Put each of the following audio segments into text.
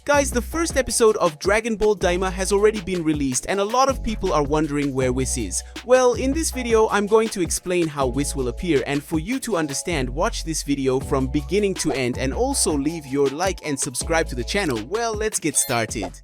Guys, the first episode of Dragon Ball Daima has already been released and a lot of people are wondering where Whis is. Well, in this video, I'm going to explain how Whis will appear, and for you to understand, watch this video from beginning to end and also leave your like and subscribe to the channel. Well, let's get started.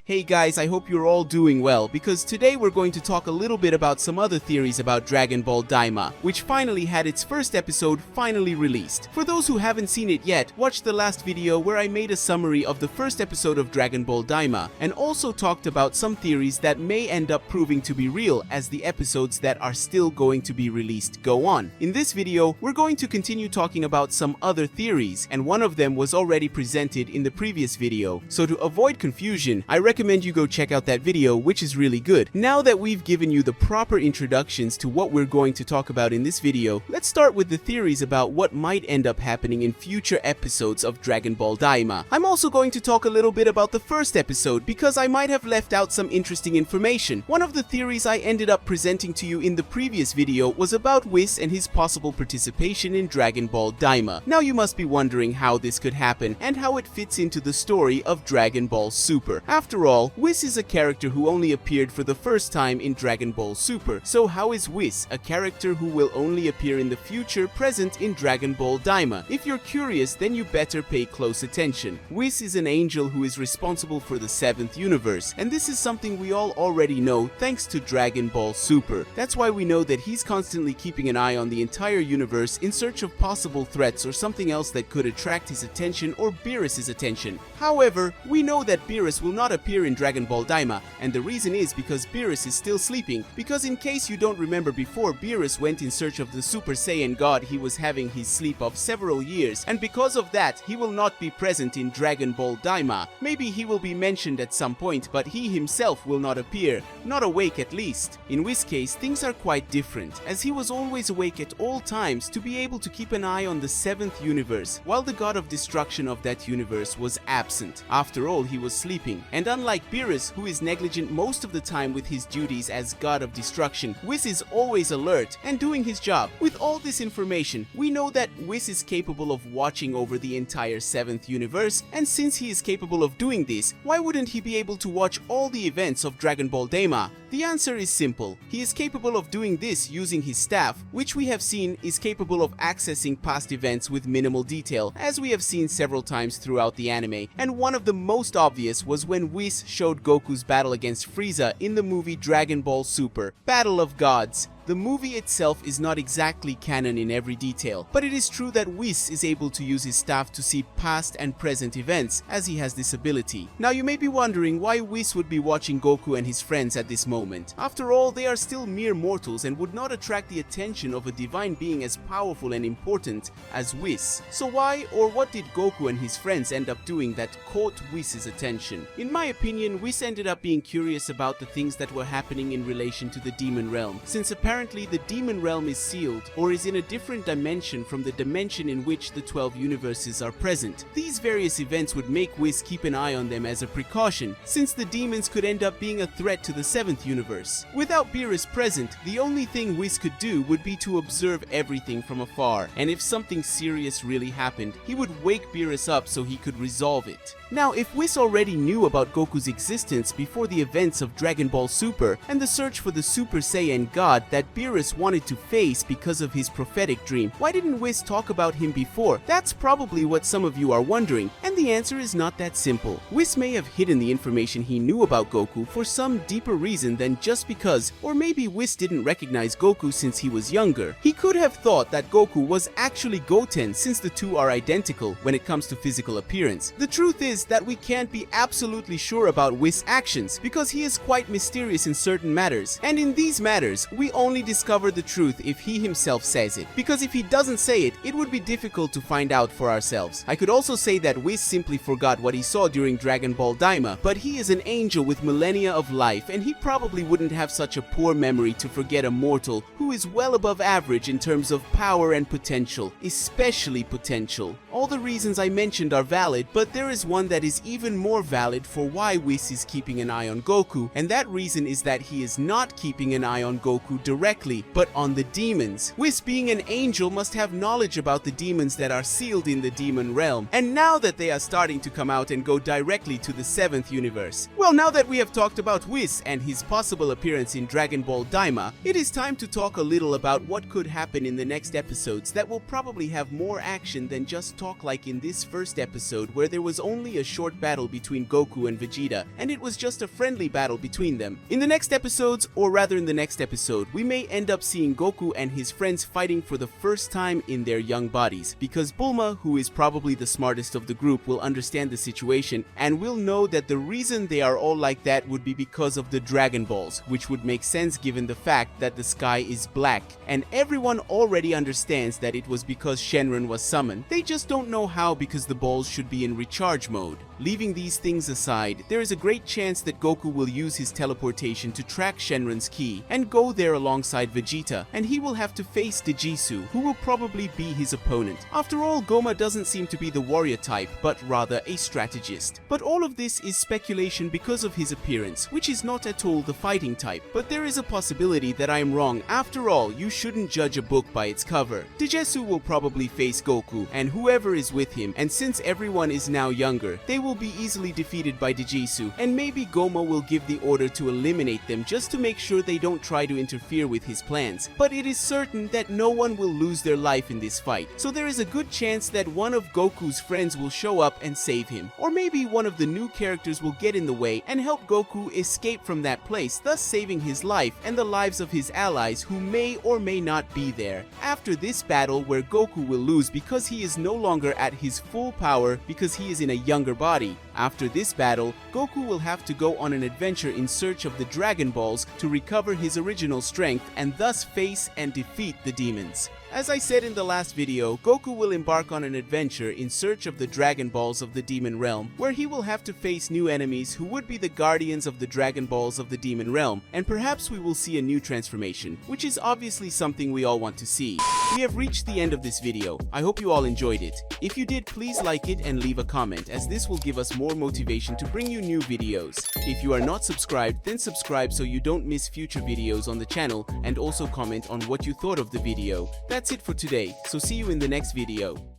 Hey guys, I hope you're all doing well, because today we're going to talk a little bit about some other theories about Dragon Ball Daima, which finally had its first episode finally released. For those who haven't seen it yet, watch the last video where I made a summary of the first episode of Dragon Ball Daima, and also talked about some theories that may end up proving to be real as the episodes that are still going to be released go on. In this video, we're going to continue talking about some other theories, and one of them was already presented in the previous video. So to avoid confusion, I recommend you go check out that video, which is really good. Now that we've given you the proper introductions to what we're going to talk about in this video, let's start with the theories about what might end up happening in future episodes of Dragon Ball Daima. I'm also going to talk a little bit about the first episode because I might have left out some interesting information. One of the theories I ended up presenting to you in the previous video was about Whis and his possible participation in Dragon Ball Daima. Now you must be wondering how this could happen and how it fits into the story of Dragon Ball Super. After all, Whis is a character who only appeared for the first time in Dragon Ball Super, so how is Whis, a character who will only appear in the future, present in Dragon Ball Daima? If you're curious, then you better pay close attention. Whis is an angel who is responsible for the 7th universe, and this is something we all already know thanks to Dragon Ball Super. That's why we know that he's constantly keeping an eye on the entire universe in search of possible threats or something else that could attract his attention or Beerus's attention. However, we know that Beerus will not appear in Dragon Ball Daima, and the reason is because Beerus is still sleeping, because in case you don't remember, before Beerus went in search of the Super Saiyan God, he was having his sleep of several years, and because of that, he will not be present in Dragon Ball Daima. Maybe he will be mentioned at some point, but he himself will not appear, not awake at least. In Whis' case, things are quite different, as he was always awake at all times to be able to keep an eye on the 7th universe, while the god of destruction of that universe was absent. After all, he was sleeping, and unlike Beerus, who is negligent most of the time with his duties as god of destruction, Whis is always alert and doing his job. With all this information, we know that Whis is capable of watching over the entire 7th universe, and since he is capable of doing this, why wouldn't he be able to watch all the events of Dragon Ball Daima? The answer is simple. He is capable of doing this using his staff, which we have seen is capable of accessing past events with minimal detail, as we have seen several times throughout the anime, and one of the most obvious was when Whis showed Goku's battle against Frieza in the movie Dragon Ball Super, Battle of Gods. The movie itself is not exactly canon in every detail, but it is true that Whis is able to use his staff to see past and present events, as he has this ability. Now you may be wondering why Whis would be watching Goku and his friends at this moment. After all, they are still mere mortals and would not attract the attention of a divine being as powerful and important as Whis. So why or what did Goku and his friends end up doing that caught Whis' attention? In my opinion, Whis ended up being curious about the things that were happening in relation to the demon realm, since apparently the demon realm is sealed or is in a different dimension from the dimension in which the 12 universes are present. These various events would make Whis keep an eye on them as a precaution, since the demons could end up being a threat to the 7th universe. Without Beerus present, the only thing Whis could do would be to observe everything from afar, and if something serious really happened, he would wake Beerus up so he could resolve it. Now, if Whis already knew about Goku's existence before the events of Dragon Ball Super and the search for the Super Saiyan God that Beerus wanted to face because of his prophetic dream, why didn't Whis talk about him before? That's probably what some of you are wondering, and the answer is not that simple. Whis may have hidden the information he knew about Goku for some deeper reason than just because, or maybe Whis didn't recognize Goku since he was younger. He could have thought that Goku was actually Goten, since the two are identical when it comes to physical appearance. The truth is that we can't be absolutely sure about Whis' actions because he is quite mysterious in certain matters, and in these matters we only discover the truth if he himself says it, because if he doesn't say it, it would be difficult to find out for ourselves. I could also say that Whis simply forgot what he saw during Dragon Ball Daima, but he is an angel with millennia of life, and he probably wouldn't have such a poor memory to forget a mortal who is well above average in terms of power and potential, especially potential. All the reasons I mentioned are valid, but there is one that is even more valid for why Whis is keeping an eye on Goku, and that reason is that he is not keeping an eye on Goku directly, but on the demons. Whis, being an angel, must have knowledge about the demons that are sealed in the demon realm, and now that they are starting to come out and go directly to the 7th universe. Well, now that we have talked about Whis and his possible appearance in Dragon Ball Daima, it is time to talk a little about what could happen in the next episodes that will probably have more action than just talk, like in this first episode where there was only a short battle between Goku and Vegeta, and it was just a friendly battle between them. In the next episodes, or rather in the next episode, we may end up seeing Goku and his friends fighting for the first time in their young bodies, because Bulma, who is probably the smartest of the group, will understand the situation and will know that the reason they are all like that would be because of the Dragon Balls, which would make sense given the fact that the sky is black, and everyone already understands that it was because Shenron was summoned. They just don't know how, because the balls should be in recharge mode. Leaving these things aside, there is a great chance that Goku will use his teleportation to track Shenron's ki and go there alongside Vegeta, and he will have to face Dejisu, who will probably be his opponent. After all, Goma doesn't seem to be the warrior type, but rather a strategist. But all of this is speculation because of his appearance, which is not at all the fighting type. But there is a possibility that I am wrong. After all, you shouldn't judge a book by its cover. Dejisu will probably face Goku and whoever is with him, and since everyone is now younger, they will be easily defeated by Dejisu, and maybe Goma will give the order to eliminate them just to make sure they don't try to interfere with his plans. But it is certain that no one will lose their life in this fight, so there is a good chance that one of Goku's friends will show up and save him. Or maybe one of the new characters will get in the way and help Goku escape from that place, thus saving his life and the lives of his allies who may or may not be there. After this battle, where Goku will lose because he is no longer at his full power because he is in a younger body, after this battle, Goku will have to go on an adventure in search of the Dragon Balls to recover his original strength and thus face and defeat the demons. As I said in the last video, Goku will embark on an adventure in search of the Dragon Balls of the Demon Realm, where he will have to face new enemies who would be the guardians of the Dragon Balls of the Demon Realm, and perhaps we will see a new transformation, which is obviously something we all want to see. We have reached the end of this video. I hope you all enjoyed it. If you did, please like it and leave a comment, as this will give us more motivation to bring you new videos. If you are not subscribed, then subscribe so you don't miss future videos on the channel, and also comment on what you thought of the video. That's it for today, so see you in the next video.